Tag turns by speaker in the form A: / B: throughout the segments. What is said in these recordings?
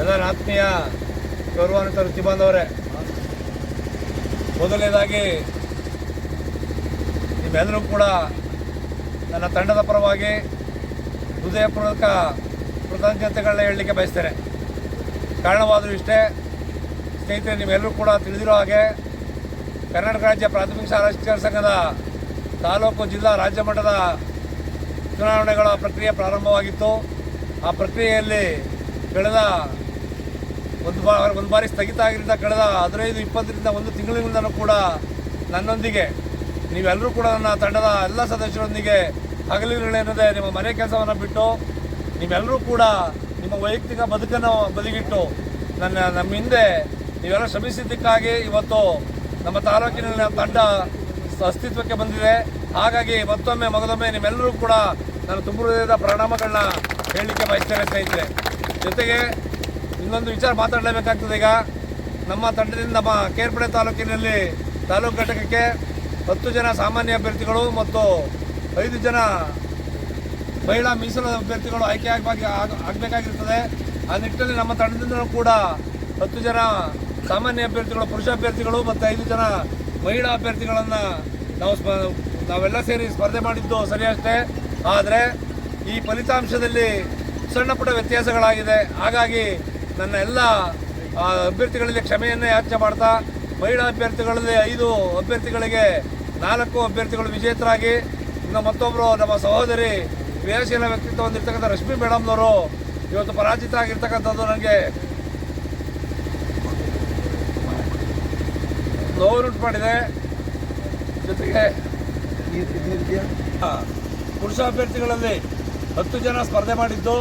A: ಎಲ್ಲರ ಆತ್ಮೀಯ ಗೌರವಾನ್ವಿತ ವೃತ್ತಿ ಬಾಂಧವರೇ, ಮೊದಲನೇದಾಗಿ ನಿಮ್ಮೆಲ್ಲರೂ ಕೂಡ ನನ್ನ ತಂಡದ ಪರವಾಗಿ ಹೃದಯಪೂರ್ವಕ ಕೃತಜ್ಞತೆಗಳನ್ನ ಹೇಳಲಿಕ್ಕೆ ಬಯಸ್ತೇನೆ. ಕಾರಣವಾದರೂ ಇಷ್ಟೇ ಸ್ನೇಹಿತರೆ, ನೀವೆಲ್ಲರೂ ಕೂಡ ತಿಳಿದಿರೋ ಹಾಗೆ ಕರ್ನಾಟಕ ರಾಜ್ಯ ಪ್ರಾಥಮಿಕ ಶಾಲಾ ಶಿಕ್ಷಕರ ಸಂಘದ ತಾಲೂಕು, ಜಿಲ್ಲಾ, ರಾಜ್ಯ ಮಟ್ಟದ ಚುನಾವಣೆಗಳ ಪ್ರಕ್ರಿಯೆ ಪ್ರಾರಂಭವಾಗಿತ್ತು. ಆ ಪ್ರಕ್ರಿಯೆಯಲ್ಲಿ ಕಳೆದ ಒಂದು ಬಾರಿ ಸ್ಥಗಿತ ಆಗಿದ್ದರಿಂದ ಕಳೆದ 15-20ರಿಂದ ಒಂದು ತಿಂಗಳಿಂದಲೂ ಕೂಡ ನನ್ನೊಂದಿಗೆ ನೀವೆಲ್ಲರೂ ಕೂಡ ನನ್ನ ತಂಡದ ಎಲ್ಲ ಸದಸ್ಯರೊಂದಿಗೆ ಹಗಲಿರುಳೆನ್ನದೆ ನಿಮ್ಮ ಮನೆ ಕೆಲಸವನ್ನು ಬಿಟ್ಟು ನೀವೆಲ್ಲರೂ ಕೂಡ ನಿಮ್ಮ ವೈಯಕ್ತಿಕ ಬದುಕನ್ನು ಬದಿಗಿಟ್ಟು ನಮ್ಮ ಹಿಂದೆ ನೀವೆಲ್ಲ ಶ್ರಮಿಸಿದ್ದಕ್ಕಾಗಿ ಇವತ್ತು ನಮ್ಮ ತಾಲೂಕಿನಲ್ಲಿ ತಂಡ ಅಸ್ತಿತ್ವಕ್ಕೆ ಬಂದಿದೆ. ಹಾಗಾಗಿ ಮಗದೊಮ್ಮೆ ನಿಮ್ಮೆಲ್ಲರೂ ಕೂಡ ನಾನು ತುಂಬ ಹೃದಯದ ಪ್ರಣಾಮಗಳನ್ನ ಹೇಳಲಿಕ್ಕೆ ಬಯಸ್ತೇನೆ ಸ್ನೇಹಿತರೆ. ಜೊತೆಗೆ ಇನ್ನೊಂದು ವಿಚಾರ ಮಾತಾಡಲೇಬೇಕಾಗ್ತದೆ. ಈಗ ನಮ್ಮ ತಂಡದಿಂದ ನಮ್ಮ ಕೇರ್ಪಡೆ ತಾಲೂಕಿನಲ್ಲಿ ತಾಲೂಕು ಘಟಕಕ್ಕೆ 10 ಜನ ಸಾಮಾನ್ಯ ಅಭ್ಯರ್ಥಿಗಳು ಮತ್ತು 5 ಜನ ಮಹಿಳಾ ಮೀಸಲು ಅಭ್ಯರ್ಥಿಗಳು ಆಯ್ಕೆ ಆಗಬೇಕಾಗಿರ್ತದೆ. ಆ ನಿಟ್ಟಿನಲ್ಲಿ ನಮ್ಮ ತಂಡದಿಂದ ಕೂಡ 10 ಜನ ಸಾಮಾನ್ಯ ಅಭ್ಯರ್ಥಿಗಳು, ಪುರುಷ ಅಭ್ಯರ್ಥಿಗಳು ಮತ್ತು 5 ಜನ ಮಹಿಳಾ ಅಭ್ಯರ್ಥಿಗಳನ್ನು ನಾವೆಲ್ಲ ಸೇರಿ ಸ್ಪರ್ಧೆ ಮಾಡಿದ್ದು ಸರಿಯಷ್ಟೇ. ಆದರೆ ಈ ಫಲಿತಾಂಶದಲ್ಲಿ ಸಣ್ಣ ಪುಟ್ಟ ವ್ಯತ್ಯಾಸಗಳಾಗಿದೆ. ಹಾಗಾಗಿ ನನ್ನ ಎಲ್ಲ ಅಭ್ಯರ್ಥಿಗಳಲ್ಲಿ ಕ್ಷಮೆಯನ್ನೇ ಯಾಚನೆ ಮಾಡ್ತಾ, ಮಹಿಳಾ ಅಭ್ಯರ್ಥಿಗಳಲ್ಲಿ 5 ಅಭ್ಯರ್ಥಿಗಳಿಗೆ 4 ಅಭ್ಯರ್ಥಿಗಳು ವಿಜೇತರಾಗಿ, ಇನ್ನು ಮತ್ತೊಬ್ಬರು ನಮ್ಮ ಸಹೋದರಿ ಕ್ರಿಯಾಶೀಲ ವ್ಯಕ್ತಿತ್ವ ಹೊಂದಿರತಕ್ಕಂಥ ರಶ್ಮಿ ಮೇಡಮ್ನವರು ಇವತ್ತು ಪರಾಜಿತ ಆಗಿರ್ತಕ್ಕಂಥದ್ದು ನನಗೆ ನೋವುಂಟು ಮಾಡಿದೆ. ಜೊತೆಗೆ ಪುರುಷ ಅಭ್ಯರ್ಥಿಗಳಲ್ಲಿ 10 ಜನ ಸ್ಪರ್ಧೆ ಮಾಡಿದ್ದು,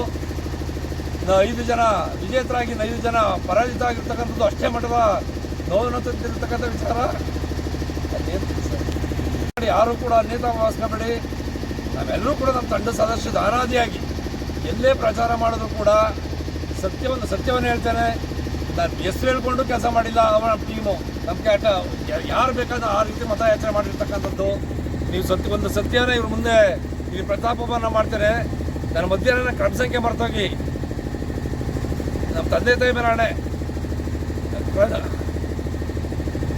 A: 5 ಜನ ವಿಜೇತರಾಗಿ 5 ಜನ ಪರಾಜಿತ ಆಗಿರ್ತಕ್ಕಂಥದ್ದು ಅಷ್ಟೇ ಮಟ್ಟದ ನೋವನ್ನು ತಂದಿರತಕ್ಕಂಥ ವಿಚಾರ. ಯಾರು ಕೂಡ ಅನ್ಯತಾ ಭಾವಿಸ್ಕೋಬೇಡಿ. ನಾವೆಲ್ಲರೂ ಕೂಡ ನಮ್ಮ ತಂಡ ಸದಸ್ಯರು ಅನಾದಿಯಾಗಿ ಎಲ್ಲೇ ಪ್ರಚಾರ ಮಾಡಿದ್ರು ಕೂಡ ಸತ್ಯವನ್ನು ಹೇಳ್ತೇನೆ. ನಾನು ಹೆಸರು ಹೇಳ್ಕೊಂಡು ಕೆಲಸ ಮಾಡಿಲ್ಲ. ಅವನ ಟೀಮು ನಮಗೆ ಯಾರು ಬೇಕಾದ್ರೆ ಆ ರೀತಿ ಮತಯಾಚನೆ ಮಾಡಿರ್ತಕ್ಕಂಥದ್ದು. ನೀವು ಒಂದು ಸತ್ಯನ ಇವ್ರ ಮುಂದೆ ಇಲ್ಲಿ ಪ್ರತಾಪವನ್ನು ಮಾಡ್ತಾರೆ. ನನ್ನ ಮಧ್ಯಾಹ್ನ ಕ್ರಮ ಸಂಖ್ಯೆ ಮರ್ತೋಗಿ ನಮ್ಮ ತಂದೆ ತಾಯಿ ಮೇಲೆ ಹಣೆ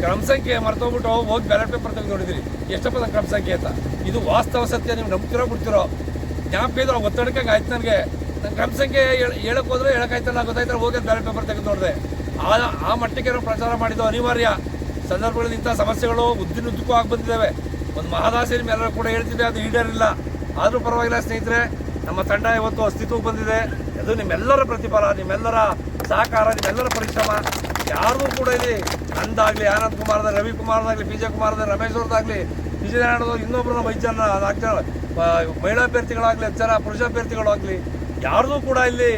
A: ಕ್ರಮ ಸಂಖ್ಯೆ ಮರ್ತೋಗ್ಬಿಟ್ಟು ಹೋಗಿ ಬ್ಯಾಲೆಟ್ ಪೇಪರ್ ತೆಗೆದು ನೋಡಿದಿರಿ ಎಷ್ಟಪ್ಪ ನನ್ನ ಕ್ರಮ ಸಂಖ್ಯೆ ಅಂತ. ಇದು ವಾಸ್ತವ ಸತ್ಯ. ನೀವು ನಂಬ್ತಿರೋ ಬಿಡ್ತಿರೋ ಜ್ಞಾಪಕ ಇದ್ರೆ ಒತ್ತಡಕ್ಕೆ ಆಯ್ತು. ನನಗೆ ನನ್ನ ಕ್ರಮ ಸಂಖ್ಯೆ ಹೇಳಕ್ಕೆ ಹೋದ್ರೆ ಹೇಳಕ್ಕಾಯ್ತಲ್ಲ, ಗೊತ್ತಾಯ್ತಾರೆ. ಹೋಗಿ ಬ್ಯಾಲೆಟ್ ಪೇಪರ್ ತೆಗೆದು ನೋಡಿದೆ. ಆ ಮಟ್ಟಿಗೆ ನಾವು ಪ್ರಚಾರ ಮಾಡಿದ್ದು ಅನಿವಾರ್ಯ. ಸಂದರ್ಭಗಳಲ್ಲಿ ಇಂಥ ಸಮಸ್ಯೆಗಳು ಉದ್ದಕ್ಕೂ ಆಗಿ ಬಂದಿದ್ದಾವೆ. ಒಂದು ಮಹದಾಸೆ ನಿಮ್ಮೆಲ್ಲರೂ ಕೂಡ ಹೇಳ್ತಿದ್ದೆ, ಅದು ಈಡೇರಿಲ್ಲ. ಆದರೂ ಪರವಾಗಿಲ್ಲ ಸ್ನೇಹಿತರೆ, ನಮ್ಮ ತಂಡ ಇವತ್ತು ಅಸ್ತಿತ್ವಕ್ಕೆ ಬಂದಿದೆ. ಅದು ನಿಮ್ಮೆಲ್ಲರ ಪ್ರತಿಫಲ, ನಿಮ್ಮೆಲ್ಲರ ಸಹಕಾರ, ನಿಮ್ಮೆಲ್ಲರ ಪರಿಶ್ರಮ. ಯಾರಿಗೂ ಕೂಡ ಇಲ್ಲಿ ನಂದಾಗಲಿ, ಆನಂದ್ ಕುಮಾರ್ದ, ರವಿ ಕುಮಾರ್ದಾಗಲಿ, PJ ಕುಮಾರ್ದ, ರಮೇಶ್ ಅವ್ರದ್ದಾಗಲಿ, ವಿಜಯನಾಡೋದು, ಇನ್ನೊಬ್ಬರು 5 ಜನ 4 ಜನ ಮಹಿಳಾ ಅಭ್ಯರ್ಥಿಗಳಾಗಲಿ, 10 ಜನ ಪುರುಷ ಅಭ್ಯರ್ಥಿಗಳಾಗಲಿ, ಯಾರ್ದೂ ಕೂಡ ಇಲ್ಲಿ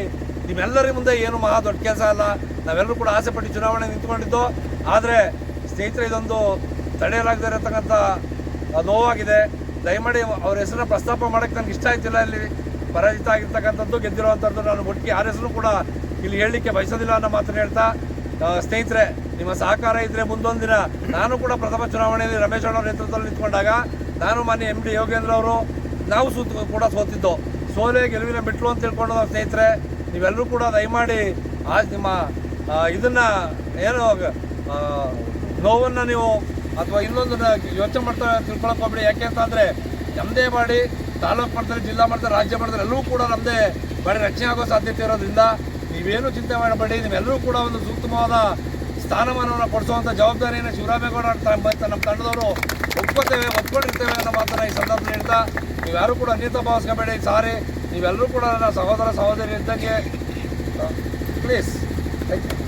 A: ನಿಮ್ಮೆಲ್ಲರ ಮುಂದೆ ಏನು ಮಹಾ ದೊಡ್ಡ ಕೆಲಸ ಅಲ್ಲ. ನಾವೆಲ್ಲರೂ ಕೂಡ ಆಸೆ ಪಟ್ಟು ಚುನಾವಣೆ ನಿಂತ್ಕೊಂಡಿದ್ದು. ಆದರೆ ಸ್ನೇಹಿತರೆ, ಇದೊಂದು ತಡೆಯಲಾಗದೇ ಇರತಕ್ಕಂಥ ನೋವಾಗಿದೆ. ದಯಮಾಡಿ ಅವ್ರ ಹೆಸರನ್ನ ಪ್ರಸ್ತಾಪ ಮಾಡೋಕ್ಕೆ ನನಗೆ ಇಷ್ಟ ಆಯ್ತಿಲ್ಲ. ಇಲ್ಲಿ ಪರಾಜಿತ ಆಗಿರ್ತಕ್ಕಂಥದ್ದು, ಗೆದ್ದಿರುವಂಥದ್ದು ನಾನು ಒಟ್ಟಿಗೆ ಯಾರ ಹೆಸರು ಕೂಡ ಇಲ್ಲಿ ಹೇಳಲಿಕ್ಕೆ ಬಯಸೋದಿಲ್ಲ ಅನ್ನೋ ಮಾತನ್ನು ಹೇಳ್ತಾ, ಸ್ನೇಹಿತರೆ ನಿಮ್ಮ ಸಹಕಾರ ಇದ್ದರೆ ಮುಂದೊಂದು ದಿನ ನಾನು ಕೂಡ ಪ್ರಥಮ ಚುನಾವಣೆಯಲ್ಲಿ ರಮೇಶ್ ಅವರ ನೇತೃತ್ವದಲ್ಲಿ ನಿಂತ್ಕೊಂಡಾಗ ನಾನು ಮಾನ್ಯ MD ಯೋಗೇಂದ್ರ ಅವರು ನಾವು ಸೋತಿದ್ದು. ಸೋಲೆ ಗೆಲುವಿನ ಮೆಟ್ಲು ಅಂತ ತಿಳ್ಕೊಂಡು ನಾವು ಸ್ನೇಹಿತರೆ ನೀವೆಲ್ಲರೂ ಕೂಡ ದಯಮಾಡಿ ನಿಮ್ಮ ಇದನ್ನು ಏನು ನೋವನ್ನು ನೀವು ಅಥವಾ ಇನ್ನೊಂದನ್ನು ಯೋಚನೆ ಮಾಡ್ತಾ ತಿಳ್ಕೊಳಕ್ಕೆ ಹೋಗ್ಬೇಡಿ. ಯಾಕೆ ಅಂತಂದರೆ ನಮ್ಮದೇ ಮಾಡಿ ತಾಲೂಕು ಮಟ್ಟದಲ್ಲಿ, ಜಿಲ್ಲಾ ಮಟ್ಟದಲ್ಲಿ, ರಾಜ್ಯ ಮಟ್ಟದಲ್ಲಿ ಎಲ್ಲವೂ ಕೂಡ ನಮ್ಮದೇ ಮಾಡಿ ರಕ್ಷಣೆ ಆಗೋ ಸಾಧ್ಯತೆ ಇರೋದ್ರಿಂದ ನೀವೇನು ಚಿಂತೆ ಮಾಡಬೇಡಿ. ನೀವೆಲ್ಲರೂ ಕೂಡ ಒಂದು ಸೂಕ್ತವಾದ ಸ್ಥಾನಮಾನವನ್ನು ಕೊಡಿಸುವಂಥ ಜವಾಬ್ದಾರಿಯನ್ನು ಶಿವರಾಮೇಗೌಡ ನಮ್ಮ ತಂಡದವರು ಒಪ್ಕೊಂಡಿರ್ತೇವೆ ಅನ್ನೋ ಮಾತನ್ನು ಈ ಸಂದರ್ಭದಲ್ಲಿ ಹೇಳ್ತಾ, ನೀವ್ಯಾರೂ ಕೂಡ ಅನ್ಯತಾ ಭಾವಿಸ್ಕೋಬೇಡಿ. ಸಾರಿ, ನೀವೆಲ್ಲರೂ ಕೂಡ ನನ್ನ ಸಹೋದರ ಸಹೋದರಿ ಇದ್ದಂಗೆ ಪ್ಲೀಸ್. Thank you.